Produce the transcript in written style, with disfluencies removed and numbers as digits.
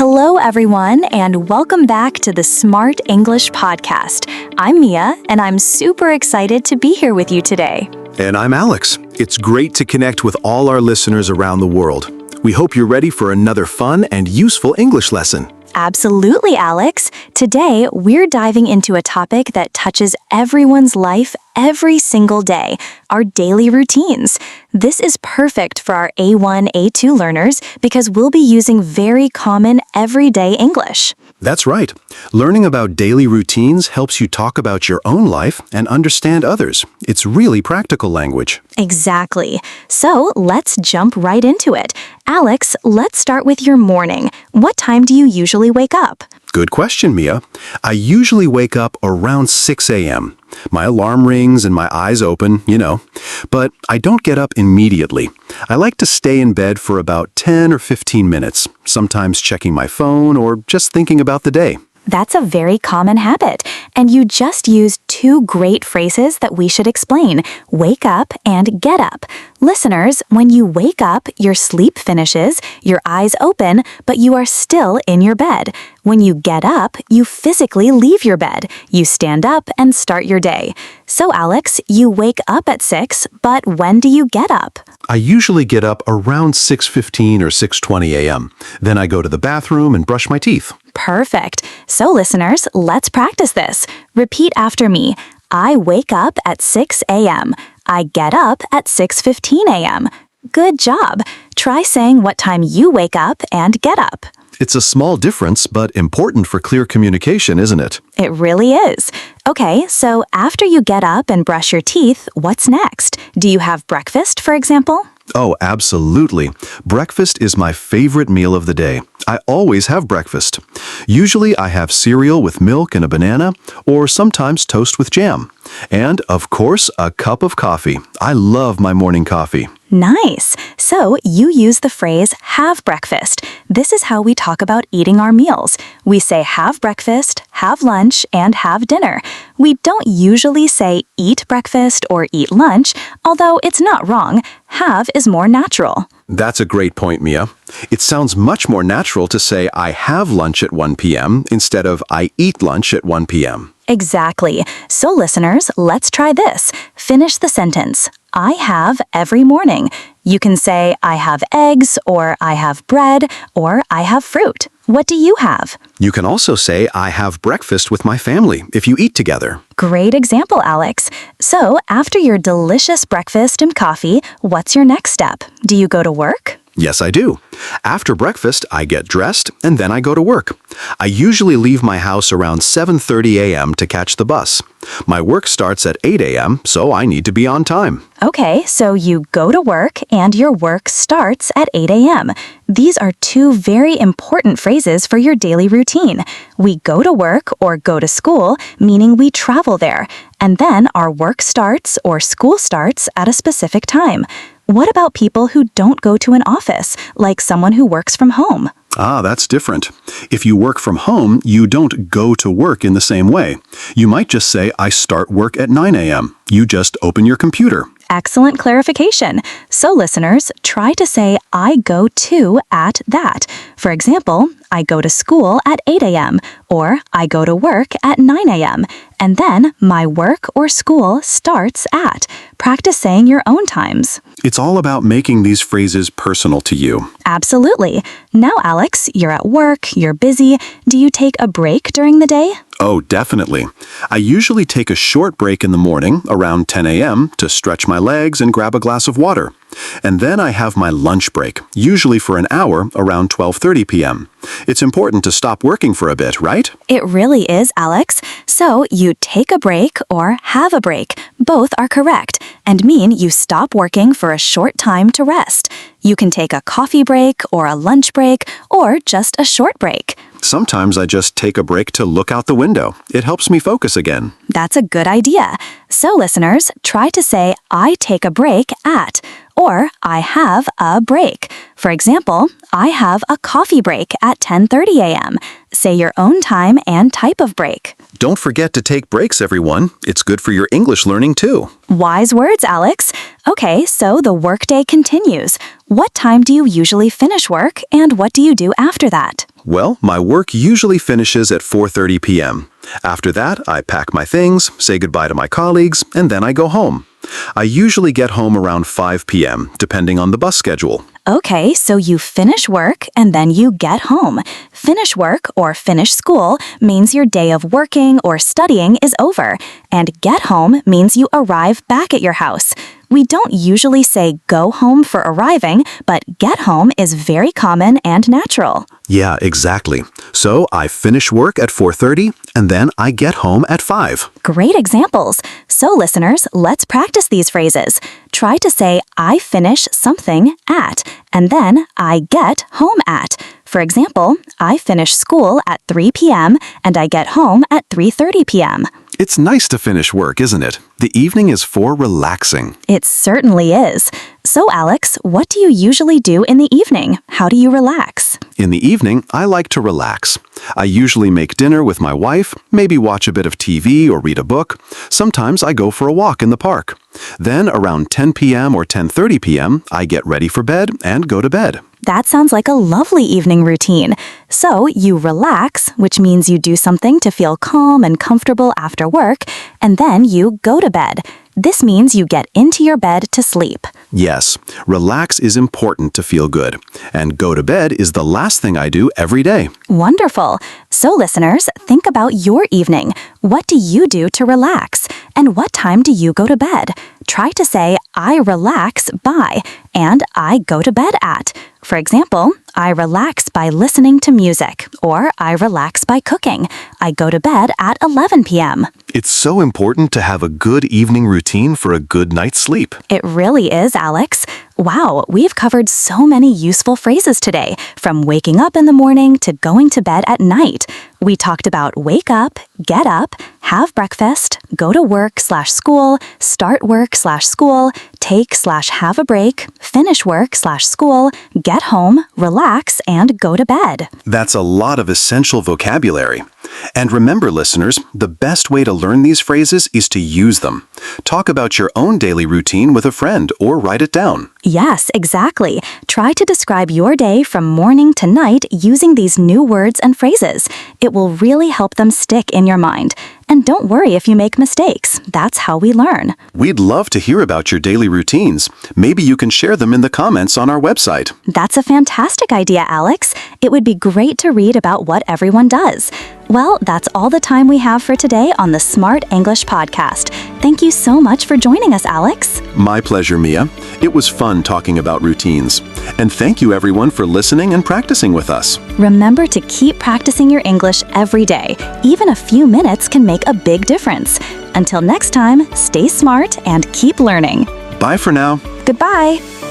Hello, everyone, and welcome back to the Smart English Podcast. I'm Mia, and I'm super excited to be here with you today. And I'm Alex. It's great to connect with all our listeners around the world. We hope you're ready for another fun and useful English lesson. Absolutely, Alex. Today, we're diving into a topic that touches everyone's life every single day, our daily routines. This is perfect for our A1, A2 learners because we'll be using very common everyday English. That's right. Learning about daily routines helps you talk about your own life and understand others. It's really practical language. Exactly. So let's jump right into it. Alex, let's start with your morning. What time do you usually wake up? Good question, Mia. I usually wake up around 6 a.m. My alarm rings and my eyes open, but I don't get up immediately. I like to stay in bed for about 10 or 15 minutes, sometimes checking my phone or just thinking about the day. That's a very common habit, and you just used two great phrases that we should explain, wake up and get up. Listeners, when you wake up, your sleep finishes, your eyes open, but you are still in your bed. When you get up, you physically leave your bed. You stand up and start your day. So, Alex, you wake up at 6, but when do you get up? I usually get up around 6:15 or 6:20 a.m. Then I go to the bathroom and brush my teeth. Perfect. So, listeners, let's practice this. Repeat after me. I wake up at 6 a.m. I get up at 6:15 a.m. Good job. Try saying what time you wake up and get up. It's a small difference, but important for clear communication, isn't it? It really is. Okay, so after you get up and brush your teeth, what's next? Do you have breakfast, for example? Oh, absolutely. Breakfast is my favorite meal of the day. I always have breakfast. Usually I have cereal with milk and a banana, or sometimes toast with jam. And, of course, a cup of coffee. I love my morning coffee. Nice. So you use the phrase have breakfast. This is how we talk about eating our meals. We say have breakfast, have lunch, and have dinner. We don't usually say eat breakfast or eat lunch, although it's not wrong. Have is more natural. That's a great point, Mia. It sounds much more natural to say I have lunch at 1 p.m. instead of I eat lunch at 1 p.m. Exactly. So listeners, let's try this. Finish the sentence. I have every morning. You can say I have eggs, or I have bread, or I have fruit. What do you have? You can also say I have breakfast with my family if you eat together. Great example, Alex. So after your delicious breakfast and coffee, what's your next step? Do you go to work? Yes, I do. After breakfast, I get dressed and then I go to work. I usually leave my house around 7:30 a.m. to catch the bus. My work starts at 8 a.m., so I need to be on time. Okay, so you go to work and your work starts at 8 a.m. These are two very important phrases for your daily routine. We go to work or go to school, meaning we travel there. And then our work starts or school starts at a specific time. What about people who don't go to an office, like someone who works from home? That's different. If you work from home, you don't go to work in the same way. You might just say, I start work at 9 a.m. You just open your computer. Excellent clarification. So listeners, try to say I go to at that. For example, I go to school at 8 a.m. or I go to work at 9 a.m. And then my work or school starts at. Practice saying your own times. It's all about making these phrases personal to you. Absolutely. Now, Alex, you're at work, you're busy. Do you take a break during the day? Oh, definitely. I usually take a short break in the morning, around 10 a.m., to stretch my legs and grab a glass of water. And then I have my lunch break, usually for an hour, around 12:30 p.m. It's important to stop working for a bit, right? It really is, Alex. So you take a break or have a break. Both are correct and mean you stop working for a short time to rest. You can take a coffee break or a lunch break or just a short break. Sometimes I just take a break to look out the window. It helps me focus again. That's a good idea. So listeners, try to say I take a break at, or I have a break. For example, I have a coffee break at 10:30 a.m. Say your own time and type of break. Don't forget to take breaks, everyone. It's good for your English learning, too. Wise words, Alex. Okay, so the workday continues. What time do you usually finish work, and what do you do after that? Well, my work usually finishes at 4:30 p.m. After that, I pack my things, say goodbye to my colleagues, and then I go home. I usually get home around 5 p.m., depending on the bus schedule. Okay, so you finish work and then you get home. Finish work or finish school means your day of working or studying is over, and get home means you arrive back at your house. We don't usually say go home for arriving, but get home is very common and natural. Yeah, exactly. So I finish work at 4:30, and then I get home at 5. Great examples. So listeners, let's practice these phrases. Try to say I finish something at, and then I get home at. For example, I finish school at 3 p.m. and I get home at 3:30 p.m. It's nice to finish work, isn't it? The evening is for relaxing. It certainly is. So Alex, what do you usually do in the evening? How do you relax? In the evening, I like to relax. I usually make dinner with my wife, maybe watch a bit of TV or read a book. Sometimes I go for a walk in the park. Then around 10 p.m. or 10:30 p.m., I get ready for bed and go to bed. That sounds like a lovely evening routine. So you relax, which means you do something to feel calm and comfortable after work, and then you go to bed. This means you get into your bed to sleep. Yes, relax is important to feel good, and go to bed is the last thing I do every day. Wonderful. So listeners, think about your evening. What do you do to relax? And what time do you go to bed? Try to say, I relax by, and I go to bed at. For example, I relax by listening to music, or I relax by cooking. I go to bed at 11 p.m. It's so important to have a good evening routine for a good night's sleep. It really is, Alex. Wow, we've covered so many useful phrases today, from waking up in the morning to going to bed at night. We talked about wake up, get up, have breakfast, go to work/school, start work/school, take/have a break, finish work/school, get home, relax, and go to bed. That's a lot of essential vocabulary. And remember, listeners, the best way to learn these phrases is to use them. Talk about your own daily routine with a friend or write it down. Yes, exactly. Try to describe your day from morning to night using these new words and phrases. It will really help them stick in your mind. And don't worry if you make mistakes. That's how we learn. We'd love to hear about your daily routines. Maybe you can share them in the comments on our website. That's a fantastic idea, Alex. It would be great to read about what everyone does. Well, that's all the time we have for today on the Smart English Podcast. Thank you so much for joining us, Alex. My pleasure, Mia. It was fun talking about routines. And thank you everyone for listening and practicing with us. Remember to keep practicing your English every day. Even a few minutes can make a big difference. Until next time, stay smart and keep learning. Bye for now. Goodbye.